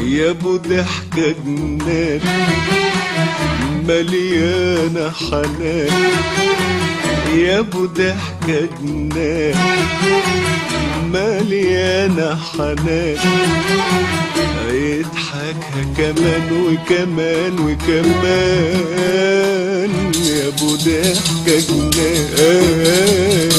يا ابو ضحكة جنان مليانة حنان، يا ابو ضحكة جنان مليانة حنان، يضحكها كمان وكمان وكمان، يا ابو ضحكة جنان.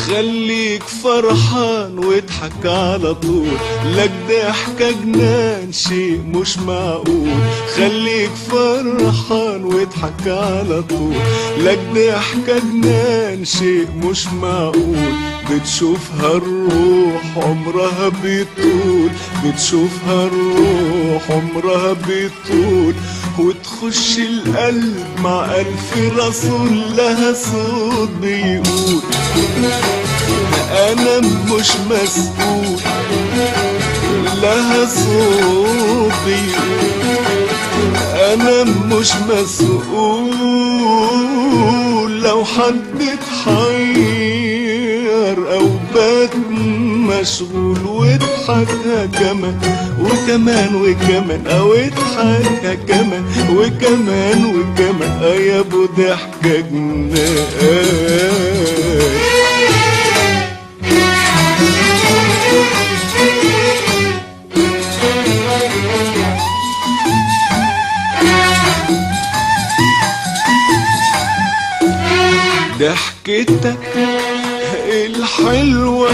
خليك فرحان واضحك على طول، لك ضحكة جنان شيء مش معقول. خليك فرحان واضحك على طول، لك ضحكة جنان شيء مش معقول. بتشوفها الروح عمرها بيطول، بتشوفها الروح عمرها بيطول، وتخش القلب مع ألف رسول لها صوت بيقول أنا مش مسؤول، لها صوت بيقول أنا مش مسؤول. لو حد اتحير أو بات مشغول، واضحكها كمان وكمان وكمان، أو اضحكها كمان وكمان وكمان، يا ابو ضحكة جنان. ضحكتك الحلوة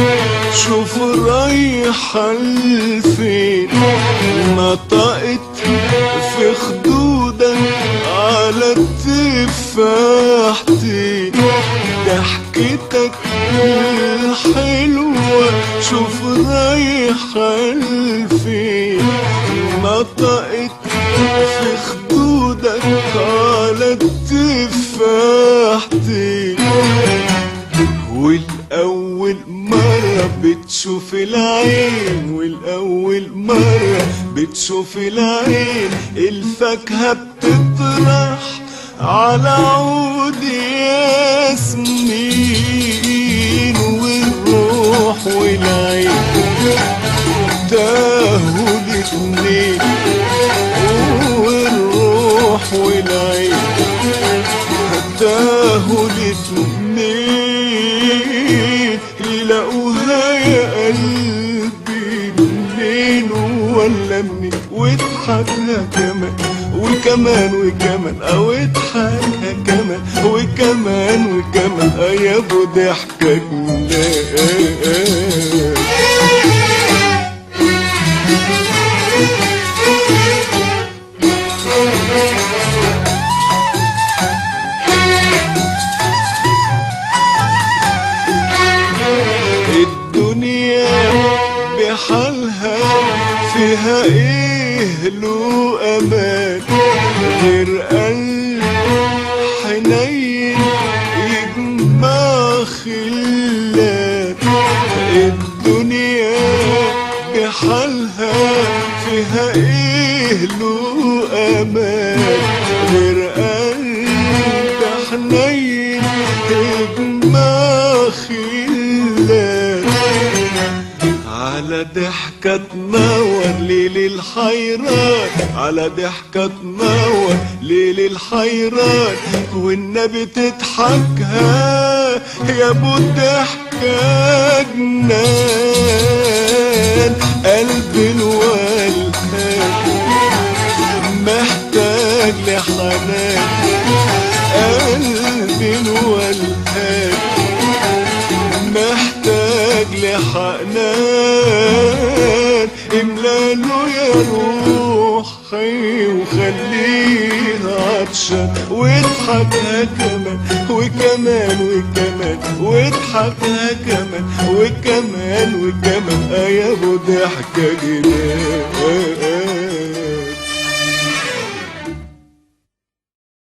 شوف رايحة لفين، نطقت في خدودك على التفاحتين. ضحكتك الحلوة شوف رايحة لفين، نطقت في خدودك على التفاحتين. والأول مرة بتشوف العين، والأول مرة بتشوف العين، الفاكهة بتطرح على عود ياسمين. والروح والعين تاهوا الاتنين، والروح والعين تاهوا الاتنين، يلاقوها يا قلبي منين ولا منين. واضحكها كمان وكمان وكمان، او اضحكها كمان وكمان وكمان، يا ابو ضحكة جنان. الدنيا بحالها فيها ايه له امان، غير قلب حنين يجمع خلان. الدنيا بحالها فيها ايه له امان، غير قلب حنين يجمع خلان. على ضحكة تنور ليل الحيران، على ضحكة تنور ليل الحيران، والنبي تضحكها يا ابو الضحكة جنان. قلبي الولهان محتاج لحنان، قلبي الولهان محتاج لحنان، املاله يا يا روحي وخليها عطشان، واضحكها كمان وكمان وكمان، واضحكها كمان وكمان وكمان، يا ابو ضحكة جنان.